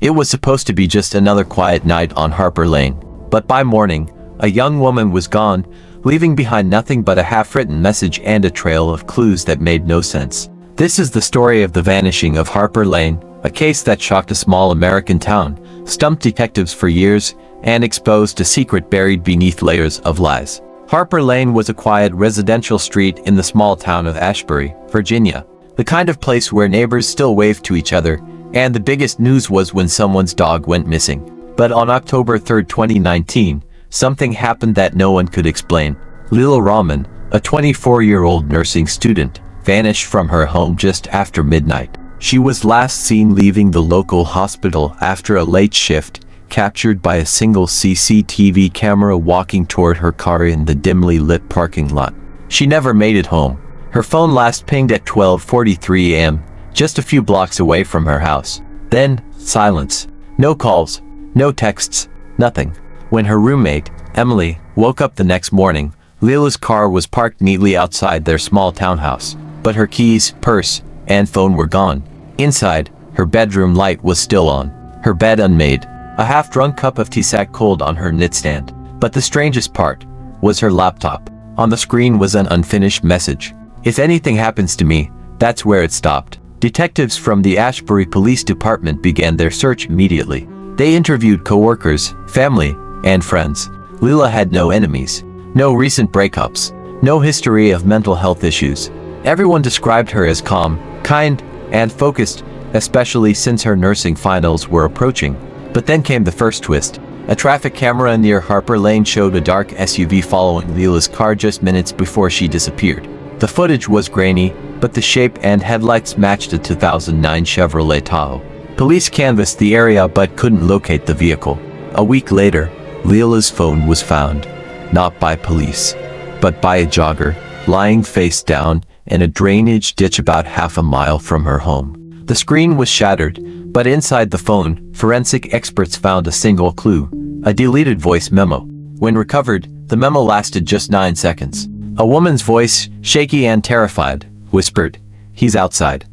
It was supposed to be just another quiet night on Harper Lane. But by morning, a young woman was gone, leaving behind nothing but a half-written message and a trail of clues that made no sense. This is the story of the vanishing of Harper Lane, a case that shocked a small American town, stumped detectives for years, and exposed a secret buried beneath layers of lies. Harper Lane was a quiet residential street in the small town of Ashbury, Virginia. The kind of place where neighbors still waved to each other, and the biggest news was when someone's dog went missing. But on October 3, 2019, something happened that no one could explain. Leila Rahman, a 24-year-old nursing student, vanished from her home just after midnight. She was last seen leaving the local hospital after a late shift, captured by a single CCTV camera walking toward her car in the dimly lit parking lot. She never made it home. Her phone last pinged at 12:43 a.m., just a few blocks away from her house. Then, silence. No calls, no texts, nothing. When her roommate, Emily, woke up the next morning, Leila's car was parked neatly outside their small townhouse, but her keys, purse, and phone were gone. Inside, her bedroom light was still on, her bed unmade, a half-drunk cup of tea sat cold on her nightstand. But the strangest part was her laptop. On the screen was an unfinished message. "If anything happens to me, that's where it stopped." Detectives from the Ashbury Police Department began their search immediately. They interviewed co-workers, family, and friends. Leila had no enemies, no recent breakups, no history of mental health issues. Everyone described her as calm, kind, and focused, especially since her nursing finals were approaching. But then came the first twist. A traffic camera near Harper Lane showed a dark SUV following Leila's car just minutes before she disappeared. The footage was grainy, but the shape and headlights matched a 2009 Chevrolet Tahoe. Police canvassed the area but couldn't locate the vehicle. A week later, Leila's phone was found, not by police, but by a jogger, lying face down in a drainage ditch about half a mile from her home. The screen was shattered, but inside the phone, forensic experts found a single clue, a deleted voice memo. When recovered, the memo lasted just 9 seconds. A woman's voice, shaky and terrified, whispered, "He's outside.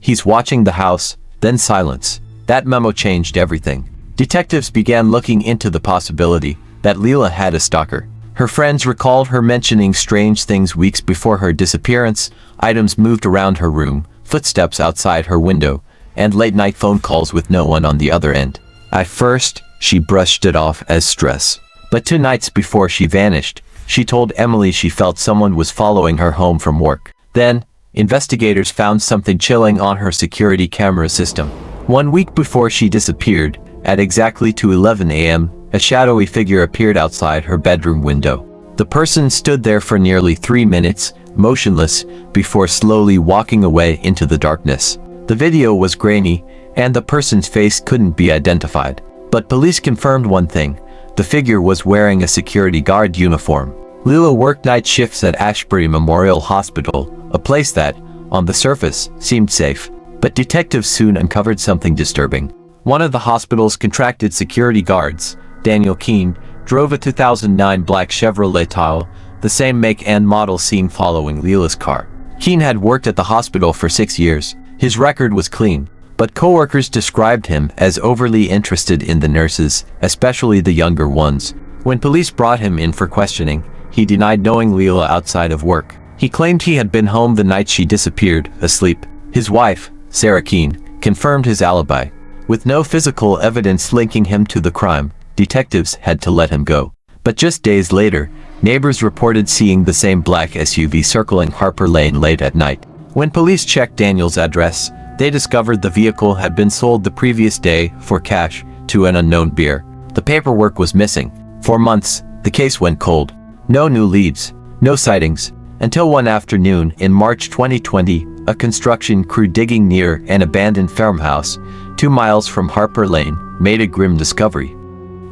He's watching the house." Then silence. That memo changed everything. Detectives began looking into the possibility that Leila had a stalker. Her friends recalled her mentioning strange things weeks before her disappearance, items moved around her room, footsteps outside her window, and late-night phone calls with no one on the other end. At first, she brushed it off as stress. But 2 nights before she vanished, she told Emily she felt someone was following her home from work. Then, investigators found something chilling on her security camera system. 1 week before she disappeared, at exactly 2:11 a.m., a shadowy figure appeared outside her bedroom window. The person stood there for nearly 3 minutes, motionless, before slowly walking away into the darkness. The video was grainy, and the person's face couldn't be identified. But police confirmed one thing: the figure was wearing a security guard uniform. Leila worked night shifts at Ashbury Memorial Hospital, a place that, on the surface, seemed safe. But detectives soon uncovered something disturbing. One of the hospital's contracted security guards, Daniel Keene, drove a 2009 black Chevrolet Tahoe, the same make and model seen following Leila's car. Keene had worked at the hospital for 6 years. His record was clean, but coworkers described him as overly interested in the nurses, especially the younger ones. When police brought him in for questioning, he denied knowing Leila outside of work. He claimed he had been home the night she disappeared, asleep. His wife, Sarah Keene, confirmed his alibi. With no physical evidence linking him to the crime, detectives had to let him go. But just days later, neighbors reported seeing the same black SUV circling Harper Lane late at night. When police checked Daniel's address, they discovered the vehicle had been sold the previous day for cash to an unknown buyer. The paperwork was missing. For months, the case went cold. No new leads, no sightings, until one afternoon in March 2020, a construction crew digging near an abandoned farmhouse 2 miles from Harper Lane made a grim discovery.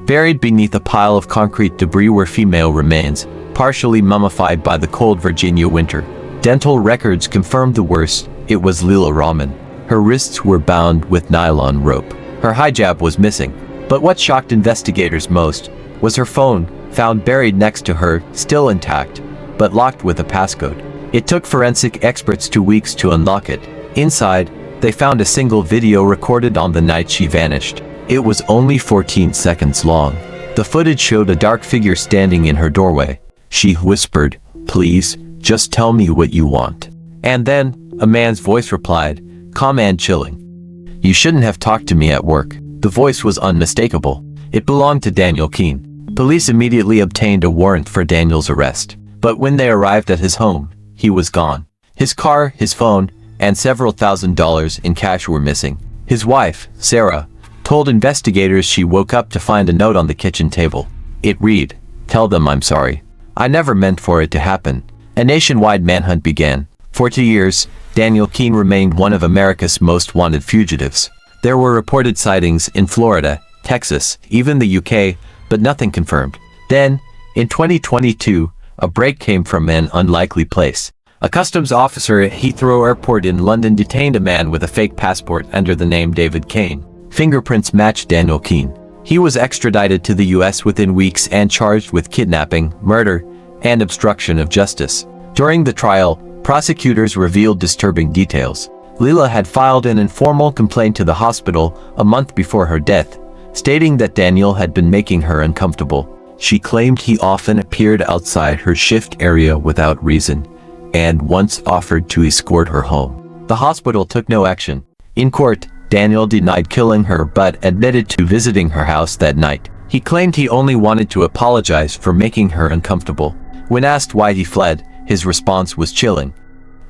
Buried beneath a pile of concrete debris were female remains, partially mummified by the cold Virginia winter. Dental records confirmed the worst: it was Leila Rahman. Her wrists were bound with nylon rope. Her hijab was missing. But what shocked investigators most was her phone, found buried next to her, still intact, but locked with a passcode. It took forensic experts 2 weeks to unlock it. Inside, they found a single video recorded on the night she vanished. It was only 14 seconds long. The footage showed a dark figure standing in her doorway. She whispered, "Please, just tell me what you want." And then, a man's voice replied, calm and chilling. "You shouldn't have talked to me at work." The voice was unmistakable. It belonged to Daniel Keene. Police immediately obtained a warrant for Daniel's arrest. But when they arrived at his home, he was gone. His car, his phone, and several $1,000s in cash were missing. His wife, Sarah, told investigators she woke up to find a note on the kitchen table. It read, "Tell them I'm sorry. I never meant for it to happen." A nationwide manhunt began. For 2 years, Daniel Keene remained one of America's most wanted fugitives. There were reported sightings in Florida, Texas, even the UK, but nothing confirmed. Then, in 2022, a break came from an unlikely place. A customs officer at Heathrow Airport in London detained a man with a fake passport under the name David Kane. Fingerprints matched Daniel Keene. He was extradited to the US within weeks and charged with kidnapping, murder, and obstruction of justice. During the trial, prosecutors revealed disturbing details. Leila had filed an informal complaint to the hospital a month before her death, stating that Daniel had been making her uncomfortable. She claimed he often appeared outside her shift area without reason, and once offered to escort her home. The hospital took no action. In court, Daniel denied killing her but admitted to visiting her house that night. He claimed he only wanted to apologize for making her uncomfortable. When asked why he fled, his response was chilling.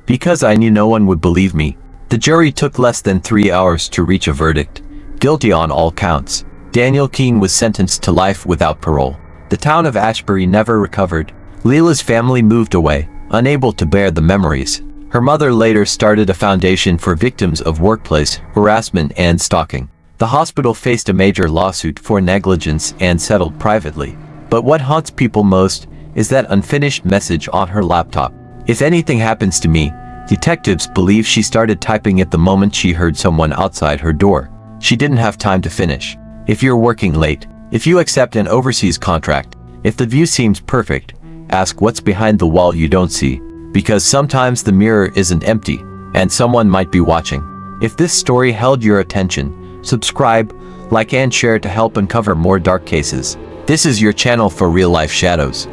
"Because I knew no one would believe me." The jury took less than 3 hours to reach a verdict. Guilty on all counts. Daniel Keene was sentenced to life without parole. The town of Ashbury never recovered. Leila's family moved away, unable to bear the memories. Her mother later started a foundation for victims of workplace harassment and stalking. The hospital faced a major lawsuit for negligence and settled privately. But what haunts people most is that unfinished message on her laptop. "If anything happens to me," detectives believe she started typing it the moment she heard someone outside her door. She didn't have time to finish. If you're working late, if you accept an overseas contract, if the view seems perfect, ask what's behind the wall you don't see. Because sometimes the mirror isn't empty, and someone might be watching. If this story held your attention, subscribe, like and share to help uncover more dark cases. This is your channel for real-life shadows.